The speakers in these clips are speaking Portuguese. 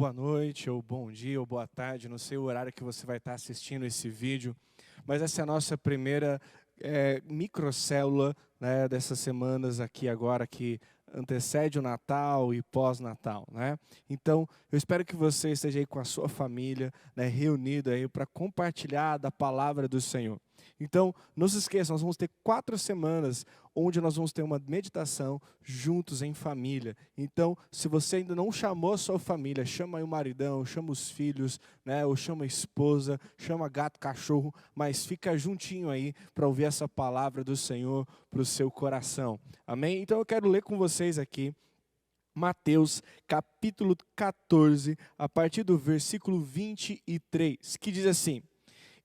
boa noite, ou bom dia, ou boa tarde, não sei o horário que você vai estar assistindo esse vídeo, mas essa é a nossa primeira microcélula, né, dessas semanas aqui agora que antecede o Natal e pós-Natal, né? Então, eu espero que você esteja aí com a sua família, né, reunido aí para compartilhar da palavra do Senhor. Então, não se esqueça, nós vamos ter 4 semanas onde nós vamos ter uma meditação juntos em família. Então, se você ainda não chamou a sua família, chama aí o maridão, chama os filhos, né, ou chama a esposa, chama gato, cachorro, mas fica juntinho aí para ouvir essa palavra do Senhor para o seu coração. Amém? Então, eu quero ler com vocês aqui Mateus capítulo 14, a partir do versículo 23, que diz assim: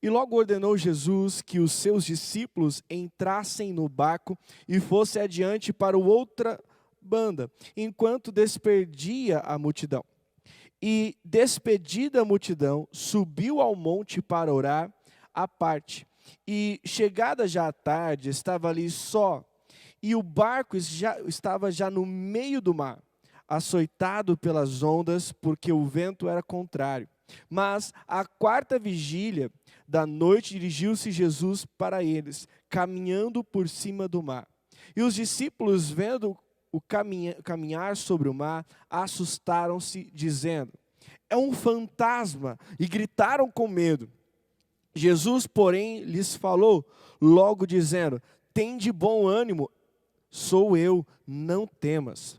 E logo ordenou Jesus que os seus discípulos entrassem no barco e fossem adiante para outra banda, enquanto despedia a multidão. E, despedida a multidão, subiu ao monte para orar à parte. E, chegada já a tarde, estava ali só, e o barco estava já no meio do mar, açoitado pelas ondas, porque o vento era contrário. Mas, à 4ª vigília da noite, dirigiu-se Jesus para eles, caminhando por cima do mar. E os discípulos, vendo o caminhar sobre o mar, assustaram-se, dizendo: É um fantasma! E gritaram com medo. Jesus, porém, lhes falou, logo dizendo: Tende bom ânimo, sou eu, não temas.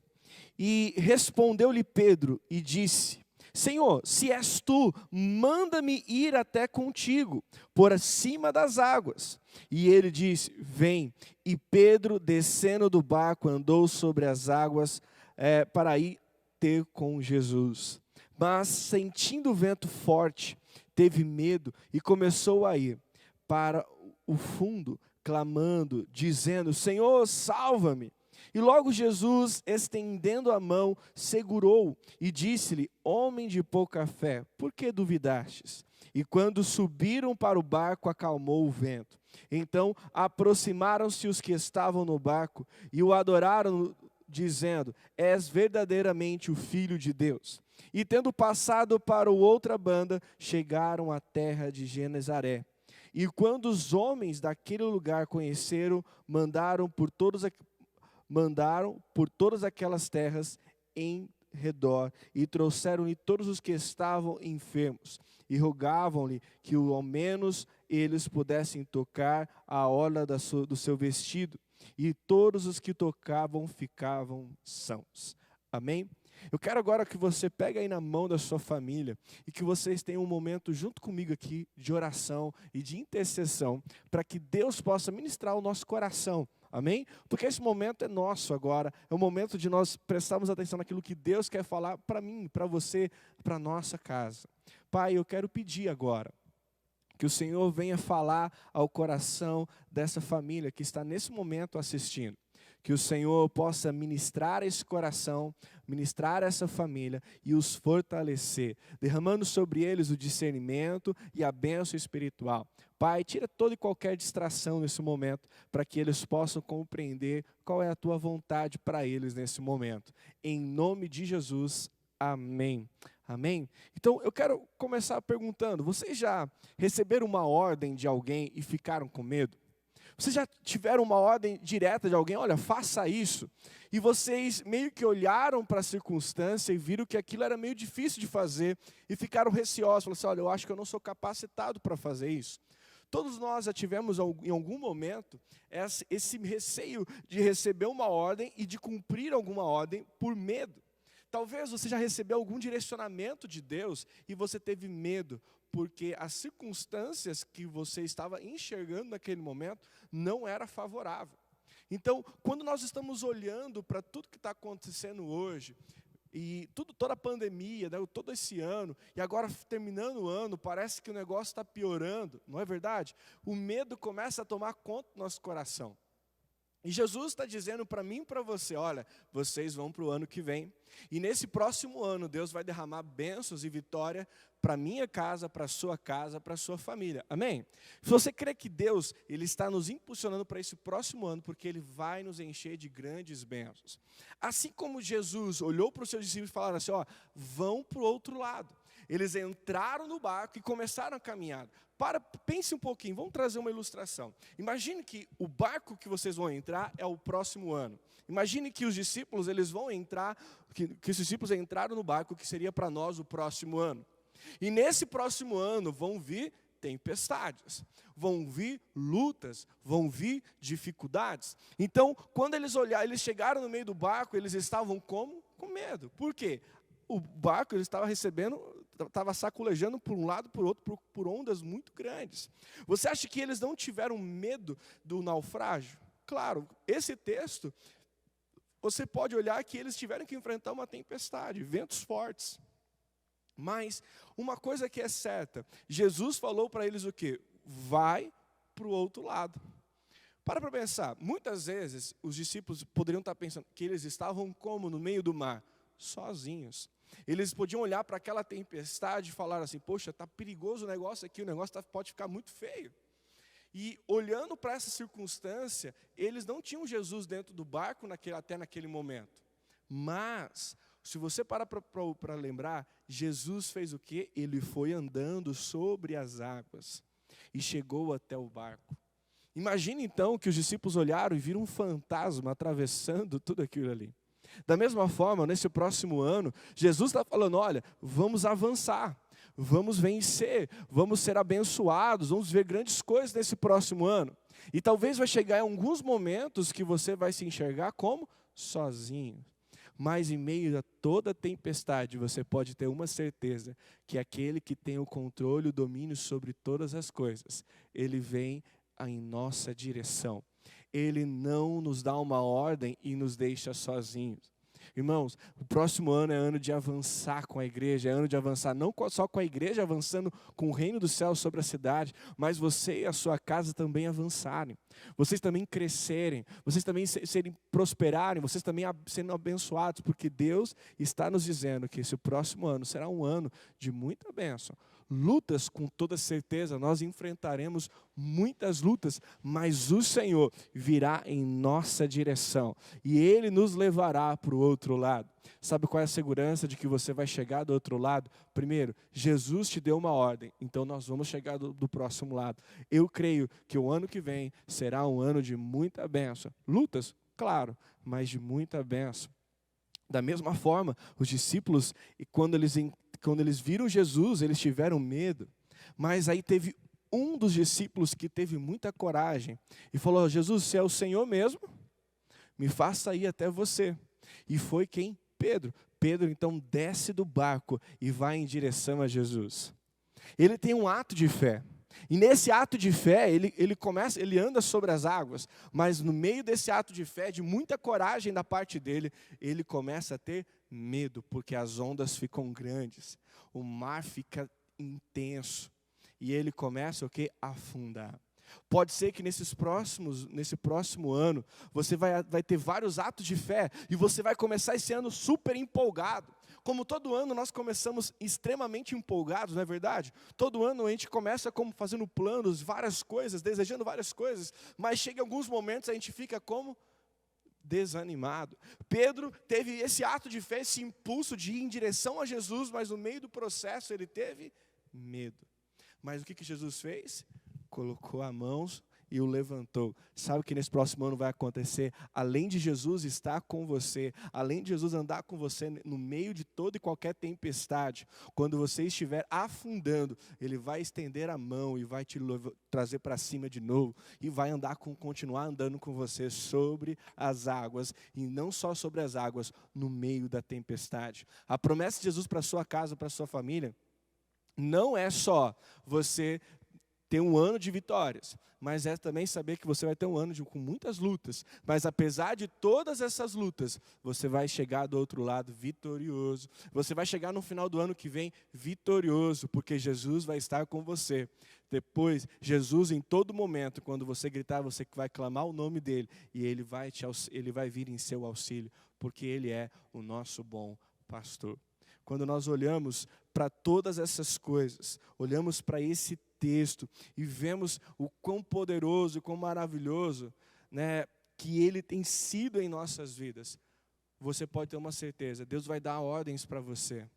E respondeu-lhe Pedro e disse: Senhor, se és tu, manda-me ir até contigo, por acima das águas. E ele disse: Vem. E Pedro, descendo do barco, andou sobre as águas para ir ter com Jesus. Mas, sentindo o vento forte, teve medo e começou a ir para o fundo, clamando, dizendo: Senhor, salva-me. E logo Jesus, estendendo a mão, segurou e disse-lhe: Homem de pouca fé, por que duvidastes? E quando subiram para o barco, acalmou o vento. Então aproximaram-se os que estavam no barco e o adoraram, dizendo: És verdadeiramente o Filho de Deus. E tendo passado para outra banda, chegaram à terra de Genezaré. E quando os homens daquele lugar conheceram, mandaram por todas aquelas terras em redor, e trouxeram-lhe todos os que estavam enfermos, e rogavam-lhe que ao menos eles pudessem tocar a orla do seu vestido, e todos os que tocavam ficavam sãos. Amém? Eu quero agora que você pegue aí na mão da sua família e que vocês tenham um momento junto comigo aqui de oração e de intercessão para que Deus possa ministrar o nosso coração. Amém? Porque esse momento é nosso agora, é o momento de nós prestarmos atenção naquilo que Deus quer falar para mim, para você, para a nossa casa. Pai, eu quero pedir agora que o Senhor venha falar ao coração dessa família que está nesse momento assistindo. Que o Senhor possa ministrar esse coração, ministrar essa família e os fortalecer, derramando sobre eles o discernimento e a bênção espiritual. Pai, tira toda e qualquer distração nesse momento, para que eles possam compreender qual é a tua vontade para eles nesse momento. Em nome de Jesus, amém. Amém? Então, eu quero começar perguntando, vocês já receberam uma ordem de alguém e ficaram com medo? Vocês já tiveram uma ordem direta de alguém, olha, faça isso, e vocês meio que olharam para a circunstância e viram que aquilo era meio difícil de fazer, e ficaram receosos, falaram assim, olha, eu acho que eu não sou capacitado para fazer isso. Todos nós já tivemos em algum momento esse receio de receber uma ordem e de cumprir alguma ordem por medo. Talvez você já recebeu algum direcionamento de Deus e você teve medo, porque as circunstâncias que você estava enxergando naquele momento não era favorável. Então, quando nós estamos olhando para tudo que está acontecendo hoje, e toda a pandemia, né, todo esse ano, e agora terminando o ano, parece que o negócio está piorando, não é verdade? O medo começa a tomar conta do nosso coração. E Jesus está dizendo para mim e para você, olha, vocês vão para o ano que vem. E nesse próximo ano, Deus vai derramar bênçãos e vitória para a minha casa, para a sua casa, para a sua família. Amém? Se você crê que Deus ele está nos impulsionando para esse próximo ano, porque Ele vai nos encher de grandes bênçãos. Assim como Jesus olhou para os seus discípulos e falaram assim, ó, vão para o outro lado. Eles entraram no barco e começaram a caminhada. Pense um pouquinho, vamos trazer uma ilustração. Imagine que o barco que vocês vão entrar é o próximo ano. Imagine que os discípulos eles vão entrar, que os discípulos entraram no barco que seria para nós o próximo ano. E nesse próximo ano vão vir tempestades, vão vir lutas, vão vir dificuldades. Então, quando eles chegaram no meio do barco, eles estavam como? Com medo. Por quê? O barco ele estava saculejando por um lado, por outro, por ondas muito grandes. Você acha que eles não tiveram medo do naufrágio? Claro, esse texto, você pode olhar que eles tiveram que enfrentar uma tempestade, ventos fortes. Mas uma coisa que é certa, Jesus falou para eles o quê? Vai para o outro lado. Para pensar, muitas vezes os discípulos poderiam estar pensando que eles estavam como no meio do mar? Sozinhos. Eles podiam olhar para aquela tempestade e falar assim, poxa, está perigoso o negócio aqui, o negócio pode ficar muito feio. E olhando para essa circunstância, eles não tinham Jesus dentro do barco até naquele momento. Mas, se você parar para lembrar, Jesus fez o quê? Ele foi andando sobre as águas e chegou até o barco. Imagine então que os discípulos olharam e viram um fantasma atravessando tudo aquilo ali. Da mesma forma, nesse próximo ano, Jesus está falando, olha, vamos avançar, vamos vencer, vamos ser abençoados, vamos ver grandes coisas nesse próximo ano. E talvez vai chegar em alguns momentos que você vai se enxergar como sozinho. Mas em meio a toda tempestade, você pode ter uma certeza, que aquele que tem o controle e o domínio sobre todas as coisas, Ele vem em nossa direção. Ele não nos dá uma ordem e nos deixa sozinhos. Irmãos, o próximo ano é ano de avançar com a igreja, é ano de avançar não só com a igreja avançando com o reino do céu sobre a cidade, mas você e a sua casa também avançarem, vocês também crescerem, vocês também prosperarem, vocês também sendo abençoados, porque Deus está nos dizendo que esse próximo ano será um ano de muita bênção. Lutas, com toda certeza, nós enfrentaremos muitas lutas, mas o Senhor virá em nossa direção e Ele nos levará para o outro lado. Sabe qual é a segurança de que você vai chegar do outro lado? Primeiro, Jesus te deu uma ordem, então nós vamos chegar do próximo lado. Eu creio que o ano que vem será um ano de muita bênção. Lutas, claro, mas de muita bênção. Da mesma forma, os discípulos, quando eles viram Jesus, eles tiveram medo. Mas aí teve um dos discípulos que teve muita coragem e falou, Jesus, se é o Senhor mesmo, me faça ir até você. E foi quem? Pedro. Pedro então desce do barco e vai em direção a Jesus. Ele tem um ato de fé. E nesse ato de fé, ele anda sobre as águas, mas no meio desse ato de fé, de muita coragem da parte dele, ele começa a ter medo, porque as ondas ficam grandes, o mar fica intenso, e ele começa o quê? A afundar. Pode ser que nesse próximo ano, você vai ter vários atos de fé, e você vai começar esse ano super empolgado. Como todo ano nós começamos extremamente empolgados, não é verdade? Todo ano a gente começa como fazendo planos, várias coisas, desejando várias coisas, mas chega em alguns momentos a gente fica como desanimado. Pedro teve esse ato de fé, esse impulso de ir em direção a Jesus, mas no meio do processo ele teve medo. Mas o que Jesus fez? Colocou a mão e o levantou. Sabe o que nesse próximo ano vai acontecer? Além de Jesus estar com você, além de Jesus andar com você no meio de toda e qualquer tempestade, quando você estiver afundando, Ele vai estender a mão e vai te trazer para cima de novo, e vai continuar andando com você sobre as águas, e não só sobre as águas, no meio da tempestade. A promessa de Jesus para a sua casa, para a sua família, não é só você ter um ano de vitórias, mas é também saber que você vai ter um ano com muitas lutas. Mas apesar de todas essas lutas, você vai chegar do outro lado vitorioso. Você vai chegar no final do ano que vem vitorioso, porque Jesus vai estar com você. Depois, Jesus em todo momento, quando você gritar, você vai clamar o nome dele e ele vai vir em seu auxílio, porque ele é o nosso bom pastor. Quando nós olhamos para todas essas coisas, olhamos para esse texto e vemos o quão poderoso, quão maravilhoso, né, que ele tem sido em nossas vidas, você pode ter uma certeza, Deus vai dar ordens para você.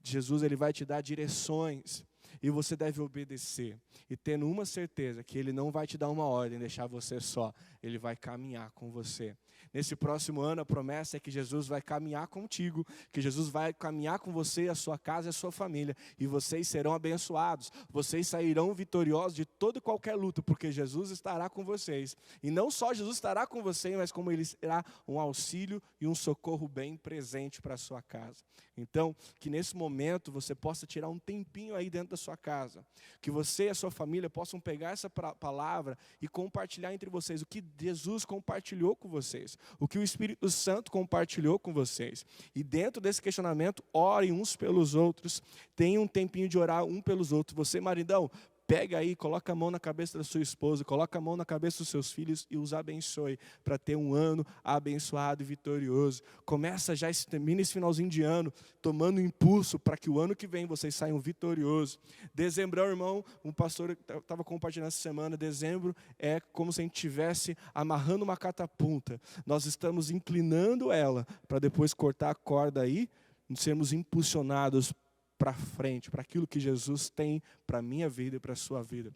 Jesus, ele vai te dar direções e você deve obedecer. E tendo uma certeza que ele não vai te dar uma ordem, deixar você só, ele vai caminhar com você. Nesse próximo ano, a promessa é que Jesus vai caminhar contigo, que Jesus vai caminhar com você, a sua casa e a sua família, e vocês serão abençoados, vocês sairão vitoriosos de toda e qualquer luta, porque Jesus estará com vocês. E não só Jesus estará com vocês, mas como ele será um auxílio e um socorro bem presente para a sua casa. Então, que nesse momento você possa tirar um tempinho aí dentro da sua casa, que você e a sua família possam pegar essa palavra e compartilhar entre vocês o que Jesus compartilhou com vocês, o que o Espírito Santo compartilhou com vocês. E dentro desse questionamento, orem uns pelos outros, tenham um tempinho de orar um pelos outros. Você, maridão, pega aí, coloca a mão na cabeça da sua esposa, coloca a mão na cabeça dos seus filhos e os abençoe para ter um ano abençoado e vitorioso. Começa já, termina esse finalzinho de ano, tomando impulso para que o ano que vem vocês saiam vitoriosos. Dezembrão, irmão, um pastor estava compartilhando essa semana, dezembro é como se a gente estivesse amarrando uma catapulta. Nós estamos inclinando ela para depois cortar a corda aí, sermos impulsionados para frente, para aquilo que Jesus tem para a minha vida e para a sua vida.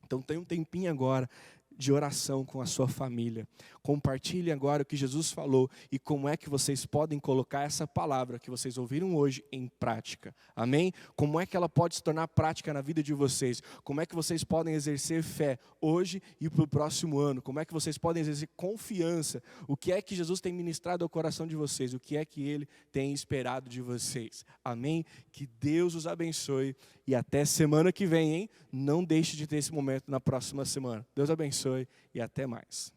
Então tem um tempinho agora de oração com a sua família. Compartilhe agora o que Jesus falou e como é que vocês podem colocar essa palavra que vocês ouviram hoje em prática. Amém? Como é que ela pode se tornar prática na vida de vocês? Como é que vocês podem exercer fé hoje e para o próximo ano? Como é que vocês podem exercer confiança? O que é que Jesus tem ministrado ao coração de vocês? O que é que Ele tem esperado de vocês? Amém? Que Deus os abençoe e até semana que vem, hein? Não deixe de ter esse momento na próxima semana. Deus abençoe e até mais.